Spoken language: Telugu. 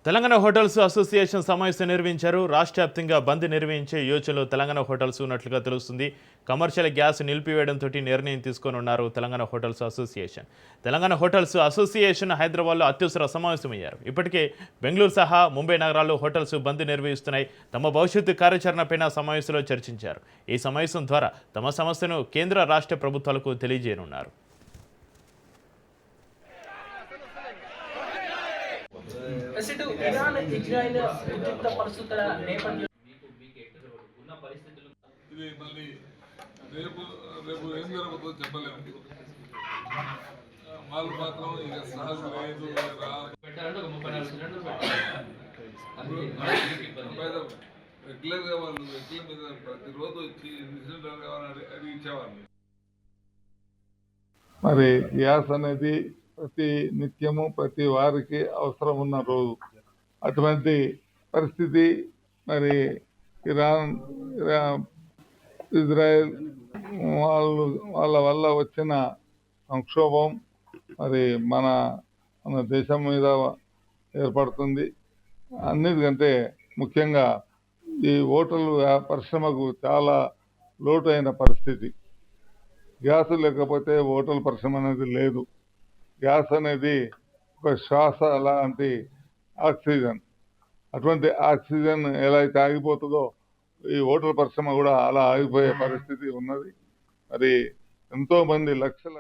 తెలంగాణ హోటల్స్ అసోసియేషన్ సమావేశం నిర్వహించారు. రాష్ట్ర వ్యాప్తంగా బంద్ నిర్వహించే యోచనలో తెలంగాణ హోటల్స్ ఉన్నట్లుగా తెలుస్తుంది. కమర్షియల్ గ్యాస్ నిలిపివేయడంతో నిర్ణయం తీసుకోనున్నారు Telangana hotels association. Telangana hotels association హైదరాబాద్లో అత్యవసర సమావేశమయ్యారు. ఇప్పటికే బెంగళూరు సహా ముంబై నగరాల్లో హోటల్స్ బంద్ నిర్వహిస్తున్నాయి. తమ భవిష్యత్తు కార్యాచరణపైన సమావేశంలో చర్చించారు. ఈ సమావేశం ద్వారా తమ సమస్యను కేంద్ర రాష్ట్ర ప్రభుత్వాలకు తెలియజేయనున్నారు. ఇరాన్ ఇజ్రాయెల్ ఉద్రిక్త పరిస్థితుల నేపథ్యంలో ఇది మళ్ళీ రేపు ఏం జరుగుతుందో చెప్పలేము. వాళ్ళు మాత్రం ఇక సాగు లేదు రెగ్యులర్గా వాళ్ళు రెగ్యులర్ మీద ప్రతిరోజు వచ్చి ఇన్సిడెంట్ కావాలని అది ఇచ్చేవాళ్ళు. మరి గ్యాస్ అనేది ప్రతి నిత్యము ప్రతి వారికి అవసరం ఉన్న రోజు. అటువంటి పరిస్థితి మరి ఇజ్రాయెల్ వాళ్ళ వల్ల వచ్చిన సంక్షోభం మరి మన దేశం మీద ఏర్పడుతుంది. అన్నిటికంటే ముఖ్యంగా ఈ హోటల్ పరిశ్రమకు చాలా లోటు అయిన పరిస్థితి. గ్యాస్ లేకపోతే హోటల్ పరిశ్రమ అనేది లేదు. గ్యాస్ అనేది ఒక శ్వాస లాంటి ఆక్సిజన్. అటువంటి ఆక్సిజన్ ఎలా అయితే ఆగిపోతుందో ఈ హోటల్ పరిశ్రమ కూడా అలా ఆగిపోయే పరిస్థితి ఉన్నది. మరి ఎంతోమంది లక్షల